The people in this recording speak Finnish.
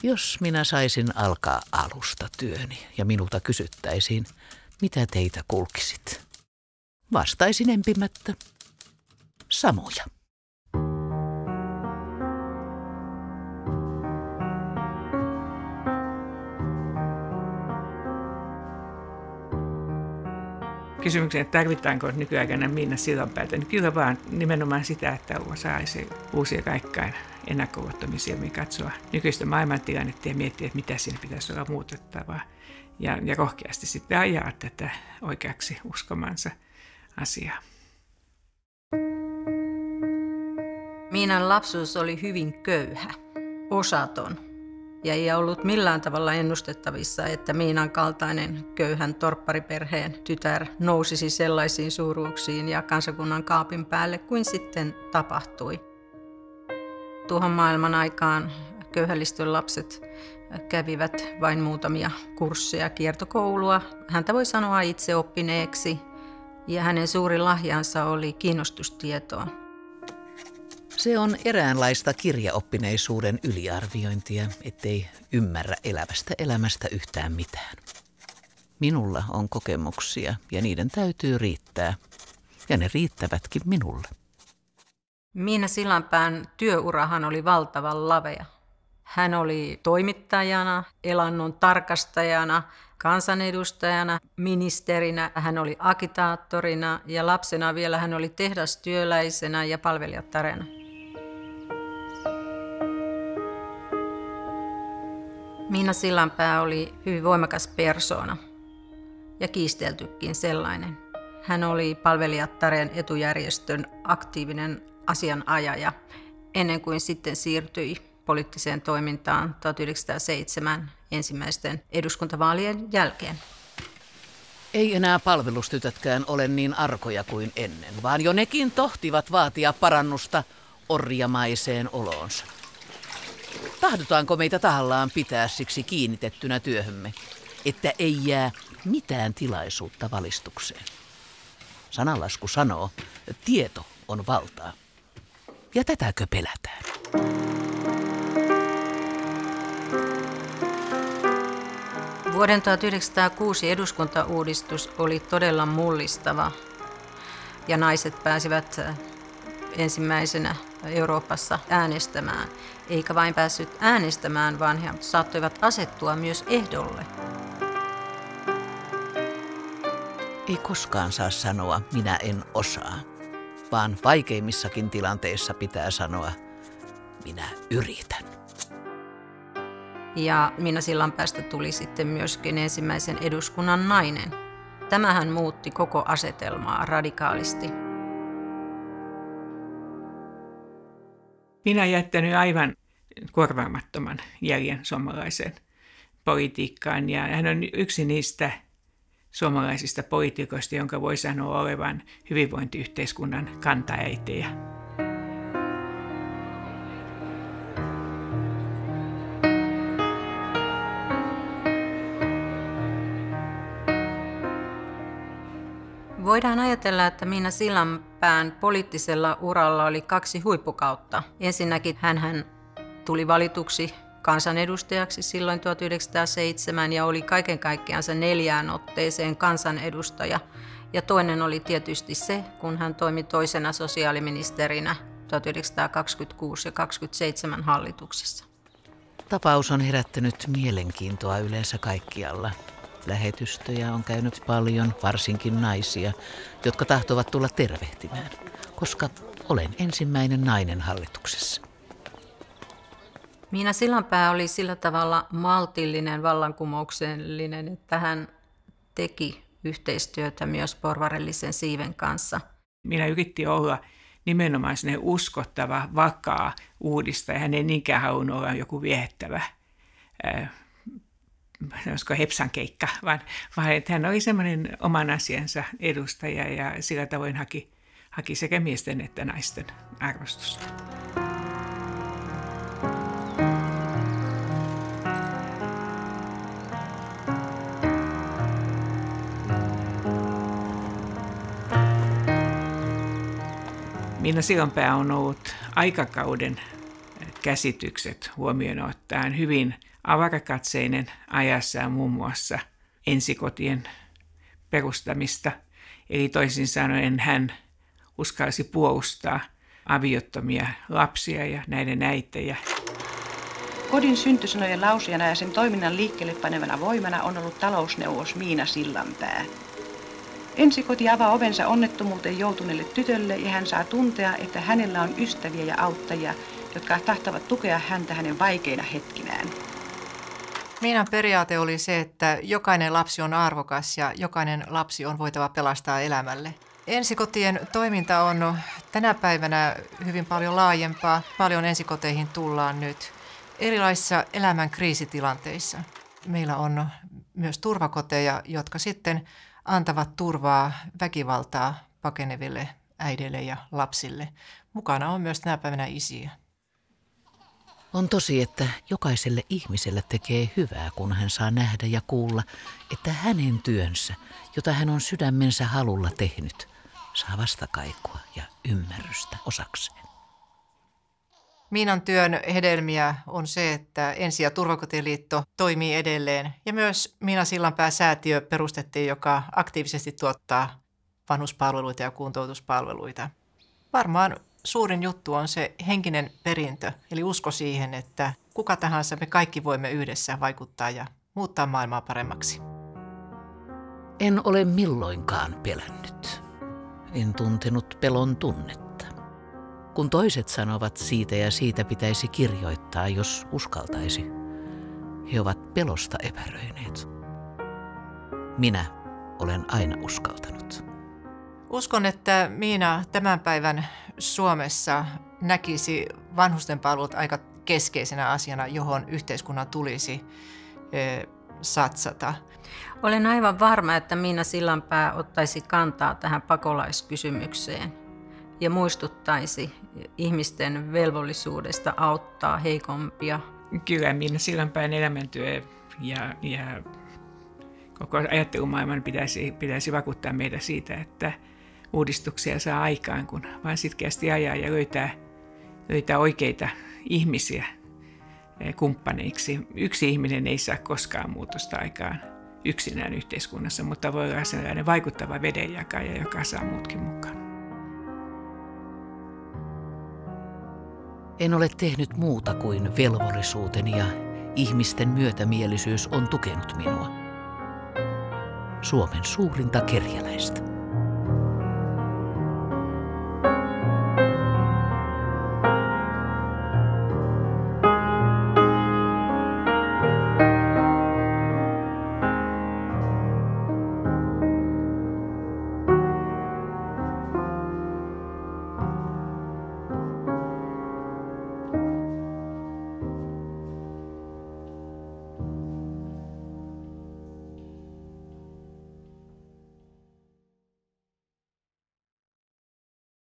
Jos minä saisin alkaa alusta työni ja minulta kysyttäisiin, mitä teitä kulkisit, vastaisin empimättä, samoja. Kysymykseen, että tarvitaanko nykyaikana Miina Sillanpäätä, niin kyllä vaan nimenomaan sitä, että osaisi uusia kaikkain ennakkoluottomin silmiin katsoa nykyistä maailmantilannetta ja miettiä, että mitä siinä pitäisi olla muutettavaa. Ja rohkeasti sitten ajaa tätä oikeaksi uskomansa asiaa. Miinan lapsuus oli hyvin köyhä, osaton. Ja ei ollut millään tavalla ennustettavissa, että Miinan kaltainen köyhän torppariperheen tytär nousisi sellaisiin suuruuksiin ja kansakunnan kaapin päälle kuin sitten tapahtui. Tuohon maailman aikaan köyhälistön lapset kävivät vain muutamia kursseja kiertokoulua. Häntä voi sanoa itseoppineeksi ja hänen suuri lahjansa oli kiinnostustietoon. Se on eräänlaista kirjaoppineisuuden yliarviointia, ettei ymmärrä elävästä elämästä yhtään mitään. Minulla on kokemuksia ja niiden täytyy riittää. Ja ne riittävätkin minulle. Miina Sillanpään työurahan oli valtavan lavea. Hän oli toimittajana, elannon tarkastajana, kansanedustajana, ministerinä, hän oli agitaattorina ja lapsena vielä hän oli tehdastyöläisenä ja palvelijattarena. Miina Sillanpää oli hyvin voimakas persoona ja kiisteltykin sellainen. Hän oli palvelijattaren etujärjestön aktiivinen asianajaja ennen kuin sitten siirtyi poliittiseen toimintaan 1907 ensimmäisten eduskuntavaalien jälkeen. Ei enää palvelustytötkään ole niin arkoja kuin ennen, vaan jo nekin tohtivat vaatia parannusta orjamaiseen oloonsa. Tahdotaanko meitä tahallaan pitää siksi kiinnitettynä työhömme, että ei jää mitään tilaisuutta valistukseen? Sananlasku sanoo, että tieto on valtaa. Ja tätäkö pelätään? Vuoden 1906 eduskuntauudistus oli todella mullistava ja naiset pääsivät ensimmäisenä Euroopassa äänestämään. Eikä vain päässyt äänestämään, vaan he saattoivat asettua myös ehdolle. Ei koskaan saa sanoa, minä en osaa, vaan vaikeimmissakin tilanteissa pitää sanoa, minä yritän. Ja Miina Sillanpäästä tuli sitten myöskin ensimmäisen eduskunnan nainen. Tämähän muutti koko asetelmaa radikaalisti. Minä olen jättänyt aivan korvaamattoman jäljen suomalaiseen politiikkaan ja hän on yksi niistä suomalaisista poliitikoista, jonka voi sanoa olevan hyvinvointiyhteiskunnan kantaäitejä. Voidaan ajatella, että Miina Sillanpään poliittisella uralla oli 2 huippukautta. Ensinnäkin hän tuli valituksi kansanedustajaksi silloin 1907 ja oli kaiken kaikkiaansa 4 otteeseen kansanedustaja. Ja toinen oli tietysti se, kun hän toimi toisena sosiaaliministerinä 1926 ja 1927 hallituksessa. Tapaus on herättänyt mielenkiintoa yleensä kaikkialla. Lähetystöjä on käynyt paljon, varsinkin naisia, jotka tahtovat tulla tervehtimään, koska olen ensimmäinen nainen hallituksessa. Miina Sillanpää oli sillä tavalla maltillinen, vallankumouksellinen, että hän teki yhteistyötä myös porvarillisen siiven kanssa. Minä yritin olla nimenomaan uskottava, vakaa uudistaja. Hän ei niinkään halunnut olla joku viehättävä hepsankeikka, vaan että hän oli semmoinen oman asiansa edustaja ja sillä tavoin haki sekä miesten että naisten arvostusta. Miina Sillanpää on ollut aikakauden käsitykset huomioon ottaen hyvin avarakatseinen ajassaan muun muassa ensikotien perustamista. Eli toisin sanoen hän uskalsi puolustaa aviottomia lapsia ja näiden äitejä. Kodin syntysanojen lausijana ja sen toiminnan liikkeelle panevana voimana on ollut talousneuvos Miina Sillanpää. Ensikoti avaa ovensa onnettomuuteen joutuneelle tytölle ja hän saa tuntea, että hänellä on ystäviä ja auttajia, jotka tahtovat tukea häntä hänen vaikeina hetkinään. Miinan periaate oli se, että jokainen lapsi on arvokas ja jokainen lapsi on voitava pelastaa elämälle. Ensikotien toiminta on tänä päivänä hyvin paljon laajempaa. Paljon ensikoteihin tullaan nyt erilaisissa elämän kriisitilanteissa. Meillä on myös turvakoteja, jotka sitten antavat turvaa väkivaltaa pakeneville äideille ja lapsille. Mukana on myös tänä päivänä isiä. On tosi, että jokaiselle ihmiselle tekee hyvää, kun hän saa nähdä ja kuulla, että hänen työnsä, jota hän on sydämensä halulla tehnyt, saa vastakaikua ja ymmärrystä osakseen. Miinan työn hedelmiä on se, että Ensi- ja turvakotiliitto toimii edelleen ja myös Miina Sillanpää-säätiö perustettiin, joka aktiivisesti tuottaa vanhuspalveluita ja kuntoutuspalveluita. Varmaan suurin juttu on se henkinen perintö, eli usko siihen, että kuka tahansa me kaikki voimme yhdessä vaikuttaa ja muuttaa maailmaa paremmaksi. En ole milloinkaan pelännyt. En tuntenut pelon tunnetta. Kun toiset sanovat siitä ja siitä pitäisi kirjoittaa, jos uskaltaisi, he ovat pelosta epäröineet. Minä olen aina uskaltanut. Uskon, että Miina tämän päivän Suomessa näkisi vanhustenpalvelut aika keskeisenä asiana, johon yhteiskunnan tulisi satsata. Olen aivan varma, että Miina Sillanpää ottaisi kantaa tähän pakolaiskysymykseen ja muistuttaisi ihmisten velvollisuudesta auttaa heikompia. Kyllä Miina Sillanpään elämäntyö ja koko ajattelumaailman pitäisi vakuuttaa meitä siitä, että uudistuksia saa aikaan, kun vaan sitkeästi ajaa ja löytää oikeita ihmisiä kumppaneiksi. Yksi ihminen ei saa koskaan muutosta aikaan yksinään yhteiskunnassa, mutta voi olla sellainen vaikuttava vedenjakaja, joka saa muutkin mukaan. En ole tehnyt muuta kuin velvollisuuteni ja ihmisten myötämielisyys on tukenut minua. Suomen suurinta kerjäläistä.